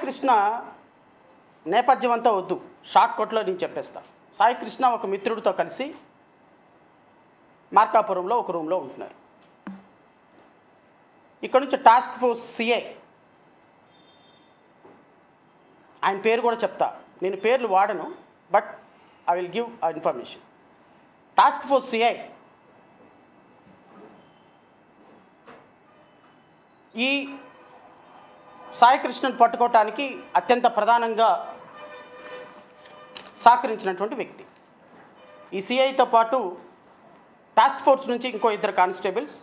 కృష్ణ నేపథ్యం అంతా వద్దు, షార్ట్ కట్లో నేను చెప్పేస్తా. సాయి కృష్ణ ఒక మిత్రుడితో కలిసి మార్కాపురంలో ఒక రూమ్లో ఉంటున్నారు. ఇక్కడ నుంచి టాస్క్ ఫోర్స్ సిఐ, ఆయన పేరు కూడా చెప్తా, నేను పేర్లు వాడను, but I will give information. Task force CI ఈ సాయి కృష్ణను పట్టుకోవటానికి అత్యంత ప్రధానంగా సహకరించినటువంటి వ్యక్తి. ఈ సిఐతో పాటు టాస్క్ ఫోర్స్ నుంచి ఇంకో 2 కానిస్టేబుల్స్,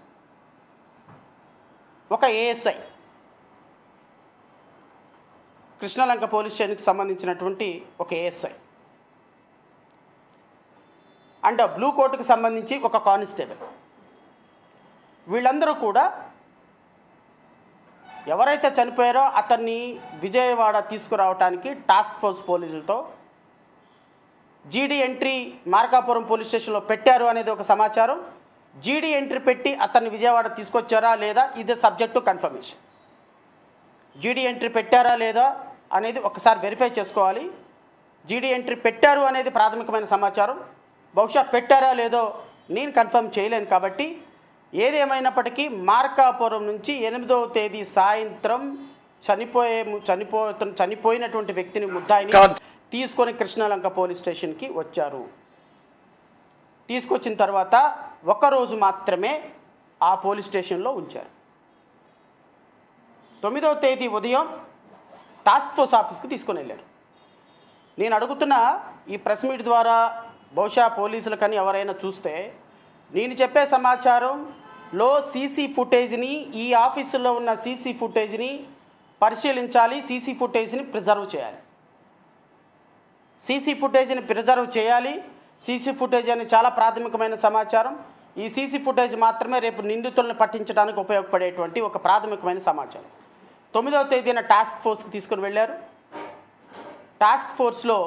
ఒక ఏఎస్ఐ, కృష్ణలంక పోలీస్ స్టేషన్కి సంబంధించినటువంటి ఒక ఏఎస్ఐ, అండ్ బ్లూ కోట్కి సంబంధించి ఒక కానిస్టేబుల్. వీళ్ళందరూ కూడా ఎవరైతే చనిపోయారో అతన్ని విజయవాడ తీసుకురావడానికి టాస్క్ ఫోర్స్ పోలీసులతో జీడీ ఎంట్రీ మార్కాపురం పోలీస్ స్టేషన్లో పెట్టారు అనేది ఒక సమాచారం. జీడీ ఎంట్రీ పెట్టి అతన్ని విజయవాడ తీసుకొచ్చారా లేదా, ఇది సబ్జెక్టు కన్ఫర్మేషన్. జీడీ ఎంట్రీ పెట్టారా లేదా అనేది ఒకసారి వెరిఫై చేసుకోవాలి. జీడీ ఎంట్రీ పెట్టారు అనేది ప్రాథమికమైన సమాచారం. బహుశా పెట్టారా లేదో నేను కన్ఫర్మ్ చేయలేను. కాబట్టి ఏదేమైనప్పటికీ మార్కాపురం నుంచి 8వ తేదీ సాయంత్రం చనిపోయినటువంటి వ్యక్తిని, ముద్దాయిని తీసుకొని కృష్ణలంక పోలీస్ స్టేషన్కి వచ్చారు. తీసుకొచ్చిన తర్వాత ఒకరోజు మాత్రమే ఆ పోలీస్ స్టేషన్లో ఉంచారు. 9వ తేదీ ఉదయం టాస్క్ ఫోర్స్ ఆఫీస్కి తీసుకొని వెళ్ళారు. నేను అడుగుతున్న ఈ ప్రెస్ మీట్ ద్వారా బహుశా పోలీసులు కానీ ఎవరైనా చూస్తే, నేను చెప్పే సమాచారంలో సీసీ ఫుటేజ్ని, ఈ ఆఫీసులో ఉన్న సీసీ ఫుటేజ్ని పరిశీలించాలి, సీసీ ఫుటేజ్ని ప్రిజర్వ్ చేయాలి. సీసీ ఫుటేజ్ని ప్రిజర్వ్ చేయాలి. సీసీ ఫుటేజ్ అని చాలా ప్రాథమికమైన సమాచారం. ఈ సీసీ ఫుటేజ్ మాత్రమే రేపు నిందితులను పట్టించడానికి ఉపయోగపడేటువంటి ఒక ప్రాథమికమైన సమాచారం. 9వ తేదీన టాస్క్ ఫోర్స్కి తీసుకుని వెళ్ళారు. టాస్క్ ఫోర్స్లో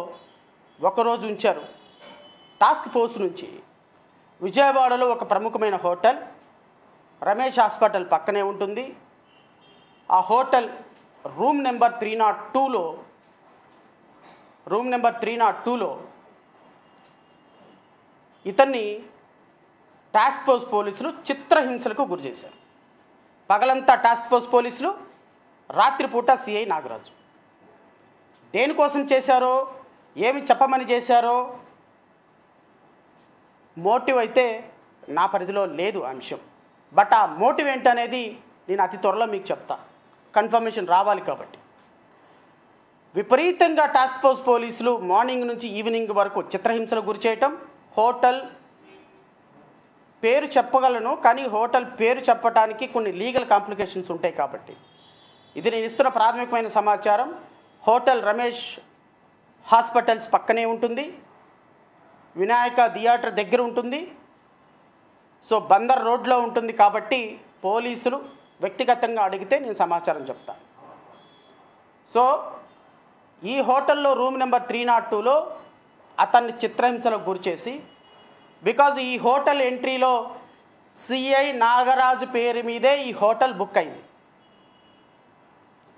ఒకరోజు ఉంచారు. టాస్క్ ఫోర్స్ నుంచి విజయవాడలో ఒక ప్రముఖమైన హోటల్, రమేష్ హాస్పిటల్ పక్కనే ఉంటుంది. ఆ హోటల్ రూమ్ నెంబర్ 302లో ఇతన్ని టాస్క్ ఫోర్స్ పోలీసులు చిత్రహింసలకు గురి చేశారు. పగలంతా టాస్క్ ఫోర్స్ పోలీసులు, రాత్రిపూట సిఐ నాగరాజు. దేనికోసం చేశారో, ఏమి చెప్పమని చేశారో, మోటివ్ అయితే నా పరిధిలో లేదు ఆ అంశం. బట్ ఆ మోటివ్ ఏంటనేది నేను అతి త్వరలో మీకు చెప్తా, కన్ఫర్మేషన్ రావాలి కాబట్టి. విపరీతంగా టాస్క్ ఫోర్స్ పోలీసులు మార్నింగ్ నుంచి ఈవినింగ్ వరకు చిత్రహింసలకు గురి చేయటం. హోటల్ పేరు చెప్పగలను, కానీ హోటల్ పేరు చెప్పడానికి కొన్ని లీగల్ కాంప్లికేషన్స్ ఉంటాయి కాబట్టి ఇది నేను ఇస్తున్న ప్రాథమికమైన సమాచారం. హోటల్ రమేష్ హాస్పిటల్స్ పక్కనే ఉంటుంది, వినాయక థియేటర్ దగ్గర ఉంటుంది. సో బందర్ రోడ్లో ఉంటుంది కాబట్టి పోలీసులు వ్యక్తిగతంగా అడిగితే నేను సమాచారం చెప్తాను. సో ఈ హోటల్లో రూమ్ నెంబర్ 302లో అతన్ని చిత్రహింసలకు గురి చేసి, బికాజ్ ఈ హోటల్ ఎంట్రీలో సిఐ నాగరాజు పేరు మీదే ఈ హోటల్ బుక్ అయింది.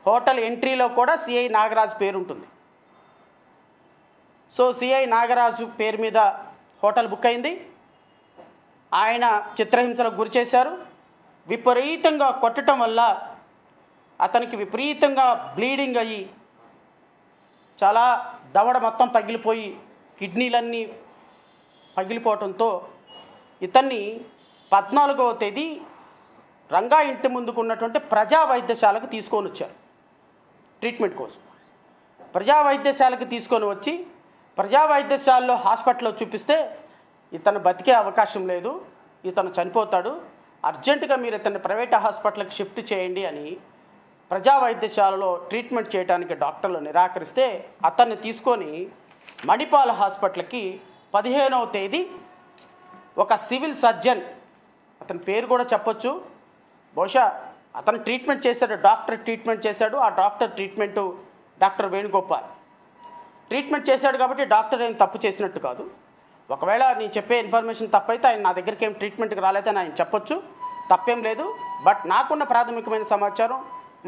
హోటల్ ఎంట్రీలో కూడా సిఐ నాగరాజు పేరు ఉంటుంది. సో సిఐ నాగరాజు పేరు మీద హోటల్ బుక్ అయింది. ఆయన చిత్రహింసలకు గురి చేశారు. విపరీతంగా కొట్టడం వల్ల అతనికి విపరీతంగా బ్లీడింగ్ అయ్యి చాలా దవడ మొత్తం పగిలిపోయి కిడ్నీలన్నీ పగిలిపోవడంతో ఇతన్ని 14వ తేదీ రంగా ఇంటి ముందుకు ఉన్నటువంటి ప్రజా వైద్యశాలకు తీసుకొని వచ్చారు ట్రీట్మెంట్ కోసం. ప్రజా వైద్యశాలకు తీసుకొని వచ్చి ప్రజా వైద్యశాలలో హాస్పిటల్లో చూపిస్తే ఇతను బతికే అవకాశం లేదు, ఇతను చనిపోతాడు, అర్జెంటుగా మీరు ఇతన్ని ప్రైవేట్ హాస్పిటల్కి షిఫ్ట్ చేయండి అని ప్రజా వైద్యశాలలో ట్రీట్మెంట్ చేయడానికి డాక్టర్లు నిరాకరిస్తే అతన్ని తీసుకొని మణిపాల్ హాస్పిటల్కి 15వ తేదీ ఒక సివిల్ సర్జన్, అతని పేరు కూడా చెప్పొచ్చు, బహుశా అతను ట్రీట్మెంట్ చేశాడు, డాక్టర్ ట్రీట్మెంట్ చేశాడు. ఆ doctor treatment doctor Venugopal treatment చేశాడు కాబట్టి డాక్టర్ ఏం తప్పు చేసినట్టు కాదు. ఒకవేళ నేను చెప్పే ఇన్ఫర్మేషన్ తప్పైతే ఆయన నా దగ్గరికి ఏం ట్రీట్మెంట్కి రాలేదని ఆయన చెప్పొచ్చు, తప్పేం లేదు. బట్ నాకున్న ప్రాథమికమైన సమాచారం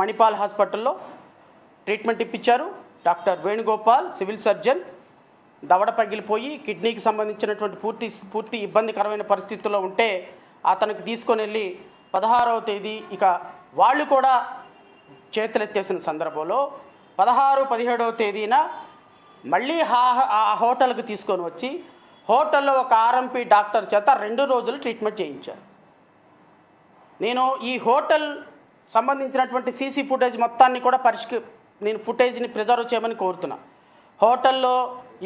మణిపాల్ హాస్పిటల్లో ట్రీట్మెంట్ ఇప్పించారు. డాక్టర్ వేణుగోపాల్ సివిల్ సర్జన్ దవడ పగిలిపోయి కిడ్నీకి సంబంధించినటువంటి పూర్తి ఇబ్బందికరమైన పరిస్థితుల్లో ఉంటే అతనికి తీసుకొని వెళ్ళి 16వ తేదీ ఇక వాళ్ళు కూడా చేతులెత్తేసిన సందర్భంలో 16, 17వ తేదీన మళ్ళీ ఆ హోటల్కి తీసుకొని వచ్చి హోటల్లో ఒక ఆర్ఎంపీ డాక్టర్ చేత 2 రోజులు ట్రీట్మెంట్ చేయించారు. నేను ఈ హోటల్ సంబంధించినటువంటి సీసీ ఫుటేజ్ మొత్తాన్ని కూడా నేను ఫుటేజ్ని ప్రిజర్వ్ చేయమని కోరుతున్నా. హోటల్లో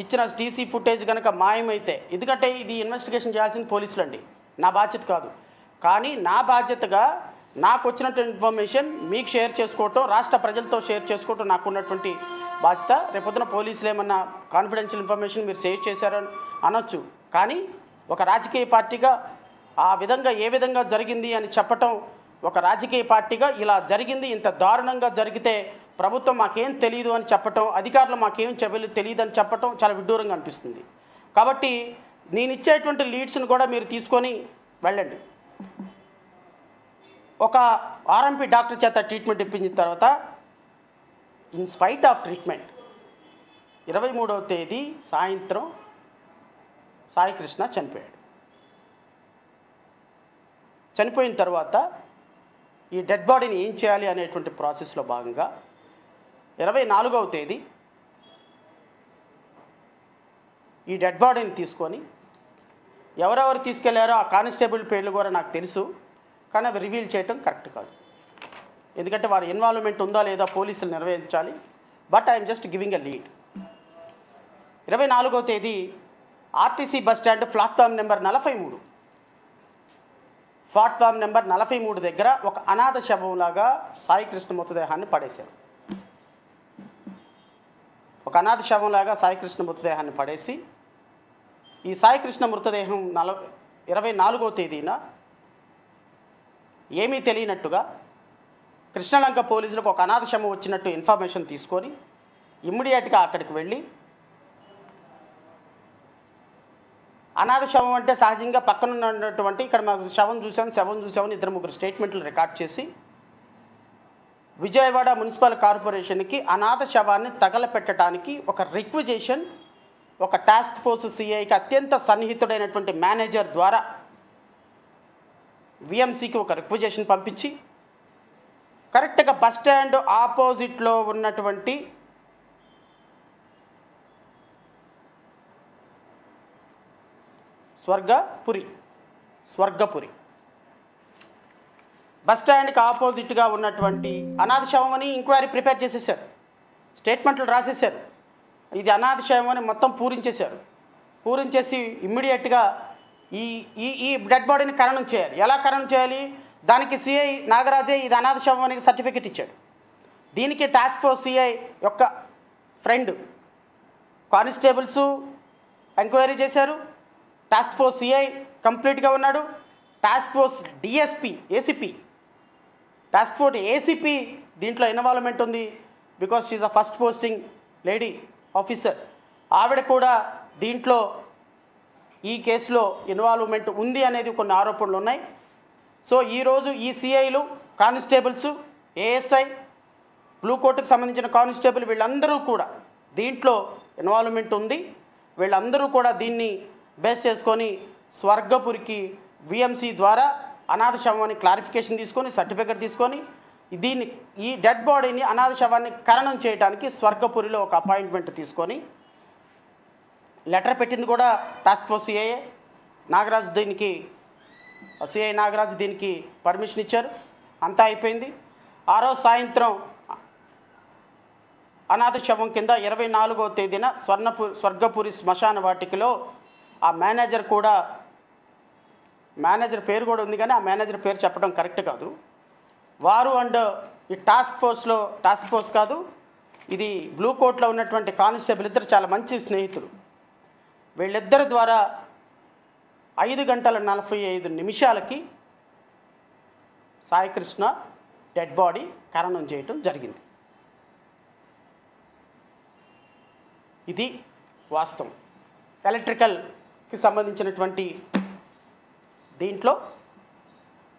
ఇచ్చిన టీసీ ఫుటేజ్ కనుక మాయమైతే, ఎందుకంటే ఇది ఇన్వెస్టిగేషన్ చేయాల్సింది పోలీసులు అండి, నా బాధ్యత కాదు. కానీ నా బాధ్యతగా నాకు వచ్చినటువంటి ఇన్ఫర్మేషన్ మీకు షేర్ చేసుకోవటం, రాష్ట్ర ప్రజలతో షేర్ చేసుకోవటం నాకు ఉన్నటువంటి బాధ్యత. రేపొద్దున పోలీసులు ఏమన్నా కాన్ఫిడెన్షియల్ ఇన్ఫర్మేషన్ మీరు షేర్ చేశారని అనొచ్చు. కానీ ఒక రాజకీయ పార్టీగా ఆ విధంగా ఏ విధంగా జరిగింది అని చెప్పటం, ఒక రాజకీయ పార్టీగా ఇలా జరిగింది, ఇంత దారుణంగా జరిగితే ప్రభుత్వం మాకేం తెలియదు అని చెప్పటం, అధికారులు మాకేం తెలియదు అని చెప్పటం చాలా విడ్డూరంగా అనిపిస్తుంది. కాబట్టి నేను ఇచ్చేటువంటి లీడ్స్ని కూడా మీరు తీసుకొని వెళ్ళండి. ఒక ఆర్ఎంపీ డాక్టర్ చేత ట్రీట్మెంట్ ఇప్పించిన తర్వాత ఇన్ స్పైట్ ఆఫ్ ట్రీట్మెంట్ 23వ తేదీ సాయంత్రం సాయికృష్ణ చనిపోయాడు. చనిపోయిన తర్వాత ఈ డెడ్ బాడీని ఏం చేయాలి అనేటువంటి ప్రాసెస్లో భాగంగా 24వ తేదీ ఈ డెడ్ బాడీని తీసుకొని ఎవరెవరు తీసుకెళ్లారో ఆ కానిస్టేబుల్ పేర్లు కూడా నాకు తెలుసు, కానీ అవి రివీల్ చేయటం కరెక్ట్ కాదు. ఎందుకంటే వారి ఇన్వాల్వ్మెంట్ ఉందా లేదా పోలీసులు నిర్వహించాలి. But I'm just giving a lead. 24వ తేదీ RTC bus stand platform number 43 దగ్గర ఒక అనాథ శవంలాగా సాయికృష్ణ మృతదేహాన్ని పడేశారు. ఒక అనాథ శవంలాగా సాయికృష్ణ మృతదేహాన్ని పడేసి ఈ సాయికృష్ణ మృతదేహం 24వ తేదీన ఏమీ తెలియనట్టుగా కృష్ణలంక పోలీసులకు ఒక అనాథ శవం వచ్చినట్టు ఇన్ఫర్మేషన్ తీసుకొని ఇమ్మీడియట్గా అక్కడికి వెళ్ళి, అనాథ శవం అంటే సహజంగా పక్కన ఉన్నటువంటి ఇక్కడ మాకు శవం చూసామని 2-3 స్టేట్మెంట్లు రికార్డ్ చేసి విజయవాడ మున్సిపల్ కార్పొరేషన్కి అనాథ శవాన్ని తగలపెట్టడానికి ఒక రిక్విజేషన్ ఒక టాస్క్ ఫోర్స్ సిఐకి అత్యంత సన్నిహితుడైనటువంటి మేనేజర్ ద్వారా విఎంసీకి ఒక రిక్విజేషన్ పంపించి కరెక్ట్గా బస్ స్టాండ్ ఆపోజిట్లో ఉన్నటువంటి స్వర్గపురి బస్ స్టాండ్కి ఆపోజిట్గా ఉన్నటువంటి అనాథ శవం అని ఎంక్వైరీ ప్రిపేర్ చేసేసారు, స్టేట్మెంట్లు రాసేసారు. ఇది అనాథ శవం అని మొత్తం పూరించేసి ఇమ్మీడియట్గా ఈ డెడ్ బాడీని ఖననం చేయాలి. ఎలా ఖననం చేయాలి? దానికి సిఐ నాగరాజే ఇది అనాథ శవం అని సర్టిఫికెట్ ఇచ్చాడు. దీనికి టాస్క్ ఫోర్స్ సిఐ యొక్క ఫ్రెండ్ కానిస్టేబుల్స్ ఎంక్వైరీ చేశారు. టాస్క్ ఫోర్స్ సిఐ కంప్లీట్గా ఉన్నాడు. టాస్క్ ఫోర్స్ ఏసీపీ దీంట్లో ఇన్వాల్వ్మెంట్ ఉంది. Because she a first posting lady officer. ఆవిడ కూడా దీంట్లో ఈ కేసులో ఇన్వాల్వ్మెంట్ ఉంది అనేది కొన్ని ఆరోపణలు ఉన్నాయి. సో ఈరోజు ఈ సిఐలు, కానిస్టేబుల్స్, ఏఎస్ఐ, బ్లూ కోర్టుకు సంబంధించిన కానిస్టేబుల్ వీళ్ళందరూ కూడా దీంట్లో ఇన్వాల్వ్మెంట్ ఉంది. వీళ్ళందరూ కూడా దీన్ని బేస్ చేసుకొని స్వర్గపురికి విఎంసీ ద్వారా అనాథ శవాన్ని క్లారిఫికేషన్ తీసుకొని సర్టిఫికెట్ తీసుకొని ఈ డెడ్ బాడీని అనాథ శవాన్ని ఖననం చేయడానికి స్వర్గపురిలో ఒక అపాయింట్మెంట్ తీసుకొని లెటర్ పెట్టింది కూడా task force CI Nagaraju. CI Nagaraju దీనికి పర్మిషన్ ఇచ్చారు. అంతా అయిపోయింది. ఆ రోజు సాయంత్రం అనాథ శవం కింద 24వ తేదీన స్వర్గపురి శ్మశాన వాటికలో ఆ మేనేజర్ పేరు కూడా ఉంది, కానీ ఆ మేనేజర్ పేరు చెప్పడం కరెక్ట్ కాదు. వారు అండ్ ఈ టాస్క్ ఫోర్స్ కాదు, ఇది బ్లూ కోట్లో ఉన్నటువంటి కానిస్టేబుల్ ఇద్దరు చాలా మంచి స్నేహితులు. వీళ్ళిద్దరి ద్వారా 5:45 సాయికృష్ణ డెడ్ బాడీ ఖననం చేయటం జరిగింది. ఇది వాస్తవం. ఎలక్ట్రికల్కి సంబంధించినటువంటి దీంట్లో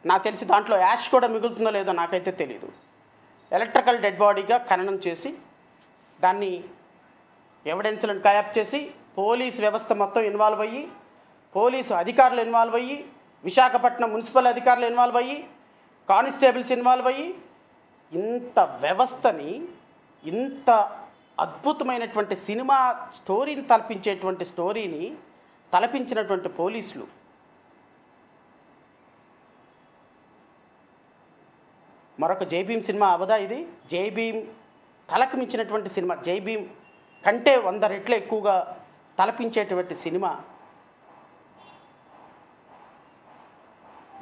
నాకు తెలిసి దాంట్లో యాష్ కూడా మిగులుతుందో లేదో నాకైతే తెలియదు. ఎలక్ట్రికల్ డెడ్ బాడీగా ఖననం చేసి దాన్ని ఎవిడెన్స్లను కయాప్ చేసి పోలీస్ వ్యవస్థ మొత్తం ఇన్వాల్వ్ అయ్యి, పోలీసు అధికారులు ఇన్వాల్వ్ అయ్యి, విశాఖపట్నం మున్సిపల్ అధికారులు ఇన్వాల్వ్ అయ్యి, కానిస్టేబుల్స్ ఇన్వాల్వ్ అయ్యి, ఇంత వ్యవస్థని, ఇంత అద్భుతమైనటువంటి సినిమా స్టోరీని తలపించినటువంటి పోలీసులు మరొక జై భీమ్ సినిమా అవదా ఇది? జై భీమ్ తలకు మించినటువంటి సినిమా, జై భీమ్ కంటే 100 రెట్లు ఎక్కువగా తలపించేటువంటి సినిమా.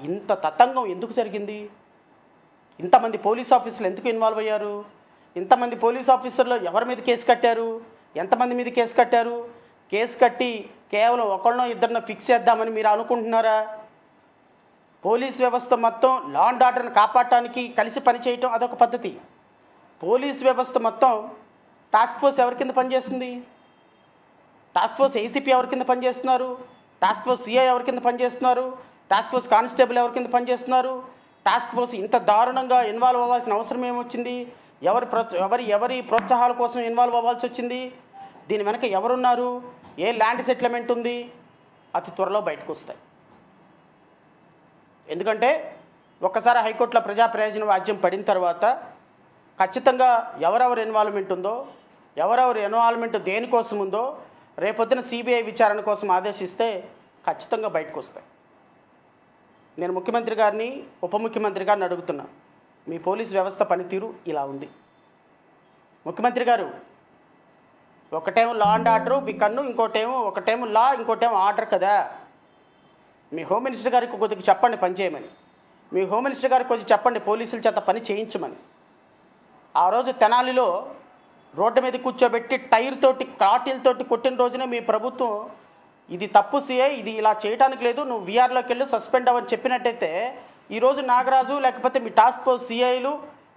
ఇంత తతంగం ఎందుకు జరిగింది? ఇంతమంది పోలీస్ ఆఫీసర్లు ఎందుకు ఇన్వాల్వ్ అయ్యారు? ఇంతమంది పోలీస్ ఆఫీసర్లు ఎవరి మీద కేసు కట్టారు? ఎంతమంది మీద కేసు కట్టారు? కేసు కట్టి కేవలం ఒకళ్ళనో ఇద్దరినో ఫిక్స్ చేద్దామని మీరు అనుకుంటున్నారా? పోలీస్ వ్యవస్థ మొత్తం లా అండ్ ఆర్డర్ని కాపాడటానికి కలిసి పనిచేయటం అదొక పద్ధతి. పోలీస్ వ్యవస్థ మొత్తం టాస్క్ ఫోర్స్ ఎవరి కింద పనిచేస్తుంది? టాస్క్ ఫోర్స్ ఏసీపీ ఎవరి కింద పనిచేస్తున్నారు? టాస్క్ ఫోర్స్ సిఐ ఎవరి కింద పనిచేస్తున్నారు? టాస్క్ ఫోర్స్ కానిస్టేబుల్ ఎవరి కింద పనిచేస్తున్నారు? టాస్క్ ఫోర్స్ ఇంత దారుణంగా ఇన్వాల్వ్ అవ్వాల్సిన అవసరం ఏమొచ్చింది? ఎవరి ప్రోత్సాహాల కోసం ఇన్వాల్వ్ అవ్వాల్సి వచ్చింది? దీని వెనక ఎవరున్నారు? ఏ ల్యాండ్ సెటిల్మెంట్ ఉంది? అతి త్వరలో బయటకు వస్తాయి. ఎందుకంటే ఒక్కసారి హైకోర్టులో ప్రజా ప్రయోజన వాద్యం పడిన తర్వాత ఖచ్చితంగా ఎవరెవరి ఇన్వాల్వ్మెంట్ ఉందో, ఎవరెవరి ఇన్వాల్వ్మెంట్ దేనికోసం ఉందో రేపొద్దున సిబిఐ విచారణ కోసం ఆదేశిస్తే ఖచ్చితంగా బయటకు వస్తాయి. నేను ముఖ్యమంత్రి గారిని, ఉప ముఖ్యమంత్రి గారిని అడుగుతున్నా, మీ పోలీస్ వ్యవస్థ పనితీరు ఇలా ఉంది. ముఖ్యమంత్రి గారు, ఒకటేమో లా అండ్ ఆర్డరు మీ కన్ను, ఒకటేమో లా, ఇంకోటేమో ఆర్డర్ కదా. మీ హోమ్ మినిస్టర్ గారికి కొద్దిగా చెప్పండి పని చేయమని. మీ హోమ్ మినిస్టర్ గారికి కొంచెం చెప్పండి పోలీసుల చేత పని చేయించమని. ఆ రోజు తెనాలిలో రోడ్డు మీద కూర్చోబెట్టి టైర్ తోటి కాటిల్తోటి కొట్టిన రోజునే మీ ప్రభుత్వం ఇది తప్పు సిఐ, ఇది ఇలా చేయడానికి లేదు, నువ్వు వీఆర్లోకి వెళ్ళి సస్పెండ్ అవ్వని చెప్పినట్టయితే ఈరోజు నాగరాజు లేకపోతే మీ టాస్క్ ఫోర్స్ సిఐలు,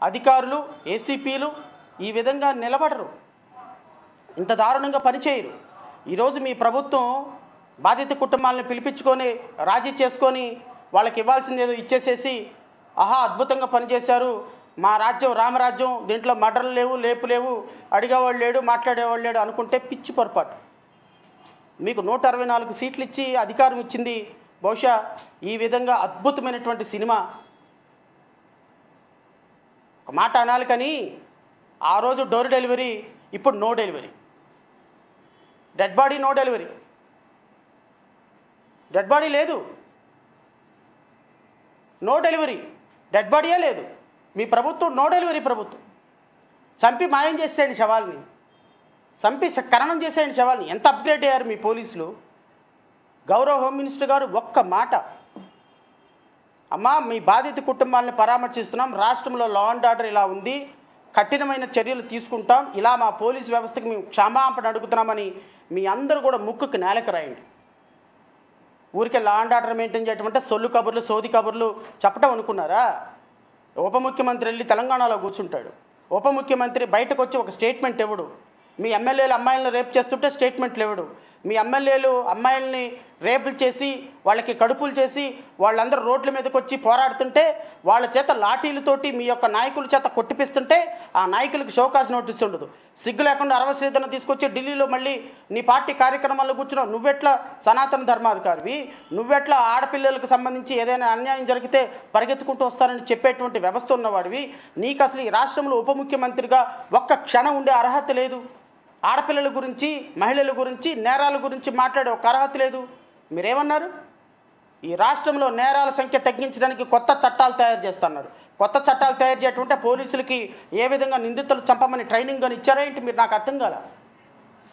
అధికారులు, ఏసీపీలు ఈ విధంగా నిలబడరు, ఇంత దారుణంగా పనిచేయరు. ఈరోజు మీ ప్రభుత్వం బాధిత కుటుంబాలను పిలిపించుకొని రాజీ చేసుకొని వాళ్ళకి ఇవ్వాల్సింది ఏదో ఇచ్చేసేసి అద్భుతంగా పనిచేశారు, మా రాజ్యం రామరాజ్యం, దీంట్లో మర్డర్లు లేవు, లేపు లేవు, అడిగేవాళ్ళు లేడు, మాట్లాడేవాళ్ళు లేడు అనుకుంటే పిచ్చి పొరపాటు. మీకు 164 సీట్లు ఇచ్చి అధికారం ఇచ్చింది బహుశా ఈ విధంగా అద్భుతమైనటువంటి సినిమా. ఒక మాట అనాలి కానీ ఆ రోజు డోర్ డెలివరీ, ఇప్పుడు no delivery. Dead body no delivery, dead body లేదు, నో డెలివరీ, డెడ్ బాడీయే లేదు. మీ ప్రభుత్వం నో డెలివరీ ప్రభుత్వం. చంపి మాయం చేసేయండి శవాల్ని, చంపి ఖననం చేసేయండి శవాల్ని. ఎంత అప్గ్రేడ్ అయ్యారు మీ పోలీసులు. గౌరవ హోమ్ మినిస్టర్ గారు ఒక్క మాట, అమ్మా మీ బాధిత కుటుంబాలను పరామర్శిస్తున్నాం, రాష్ట్రంలో లా అండ్ ఆర్డర్ ఇలా ఉంది, కఠినమైన చర్యలు తీసుకుంటాం, ఇలా మా పోలీస్ వ్యవస్థకి మేము క్షమాపణ అడుగుతున్నామని మీ అందరూ కూడా ముక్కుకి నేలకు రాయండి. ఊరికే లా అండ్ ఆర్డర్ మెయింటైన్ చేయటం అంటే సొల్లు కబుర్లు, సోది కబుర్లు చెప్పడం అనుకున్నారా? ఉప ముఖ్యమంత్రి వెళ్ళి తెలంగాణలో కూర్చుంటాడు, ఉప ముఖ్యమంత్రి బయటకు వచ్చి ఒక స్టేట్మెంట్ ఇవ్వడు. మీ ఎమ్మెల్యేలు అమ్మాయిలను రేపు చేస్తుంటే స్టేట్మెంట్లు ఇవ్వడు. మీ ఎమ్మెల్యేలు అమ్మాయిల్ని రేపులు చేసి వాళ్ళకి కడుపులు చేసి వాళ్ళందరూ రోడ్ల మీదకి వచ్చి పోరాడుతుంటే వాళ్ళ చేత లాఠీలతోటి మీ యొక్క నాయకుల చేత కొట్టిపిస్తుంటే ఆ నాయకులకు షోకాజ్ నోటీస్ ఉండదు. సిగ్గు లేకుండా అరవశ్రీధరను తీసుకొచ్చి ఢిల్లీలో మళ్ళీ నీ పార్టీ కార్యక్రమాల్లో కూర్చున్నావు. నువ్వెట్లా సనాతన ధర్మాధికారివి, నువ్వెట్లా ఆడపిల్లలకు సంబంధించి ఏదైనా అన్యాయం జరిగితే పరిగెత్తుకుంటూ వస్తారని చెప్పేటువంటి వ్యవస్థ ఉన్నవాడివి. నీకు అసలు ఈ రాష్ట్రంలో ఉప ముఖ్యమంత్రిగా ఒక్క క్షణం ఉండే అర్హత లేదు. ఆడపిల్లల గురించి, మహిళల గురించి, నేరాల గురించి మాట్లాడే ఒక అర్హత లేదు. మీరేమన్నారు? ఈ రాష్ట్రంలో నేరాల సంఖ్య తగ్గించడానికి కొత్త చట్టాలు తయారు చేస్తున్నారు. కొత్త చట్టాలు తయారు చేయటంటే పోలీసులకి ఏ విధంగా నిందితులు చంపమని ట్రైనింగ్ అని ఇచ్చారా ఏంటి? మీరు నాకు అర్థం కాల.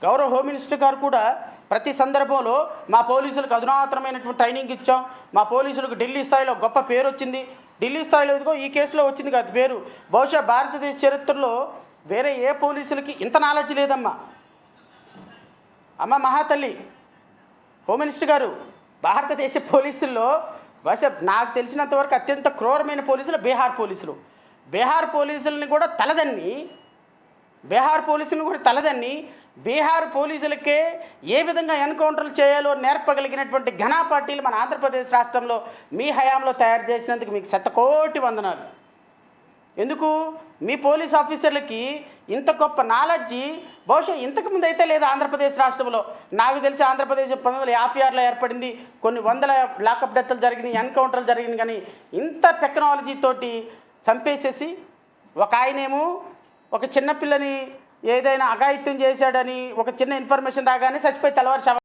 గౌరవ హోమ్ మినిస్టర్ గారు కూడా ప్రతి సందర్భంలో మా పోలీసులకు అధునాతనమైనటువంటి ట్రైనింగ్ ఇచ్చాం, మా పోలీసులకు ఢిల్లీ స్థాయిలో గొప్ప పేరు వచ్చింది. ఢిల్లీ స్థాయిలో ఇదిగో ఈ కేసులో వచ్చింది కదా పేరు. బహుశా భారతదేశ చరిత్రలో వేరే ఏ పోలీసులకి ఇంత నాలెడ్జ్ లేదమ్మా. అమ్మ మహాతల్లి హోమ్ మినిస్టర్ గారు, భారతదేశ పోలీసుల్లో బహుశా నాకు తెలిసినంతవరకు అత్యంత క్రూరమైన పోలీసులు బీహార్ పోలీసులు. బీహార్ పోలీసులని కూడా తలదన్ని బీహార్ పోలీసులకే ఏ విధంగా ఎన్కౌంటర్లు చేయాలో నేర్పగలిగినటువంటి ఘనా పార్టీలు మన ఆంధ్రప్రదేశ్ రాష్ట్రంలో మీ హయాంలో తయారు చేసినందుకు మీకు శతకోటి వందనాలు. ఎందుకు మీ పోలీస్ ఆఫీసర్లకి ఇంత గొప్ప నాలెడ్జి బహుశా ఇంతకుముందు అయితే లేదు ఆంధ్రప్రదేశ్ రాష్ట్రంలో. నాకు తెలిసి ఆంధ్రప్రదేశ్ 1956లో ఏర్పడింది, కొన్ని వందల లాకప్ డెత్లు జరిగినాయి, ఎన్కౌంటర్లు జరిగినాయి, కానీ ఇంత టెక్నాలజీ తోటి చంపేసేసి ఒక ఆయనేమో ఒక చిన్నపిల్లని ఏదైనా అఘాయిత్యం చేశాడని ఒక చిన్న ఇన్ఫర్మేషన్ రాగానే చచ్చిపోయి తెల్లవారు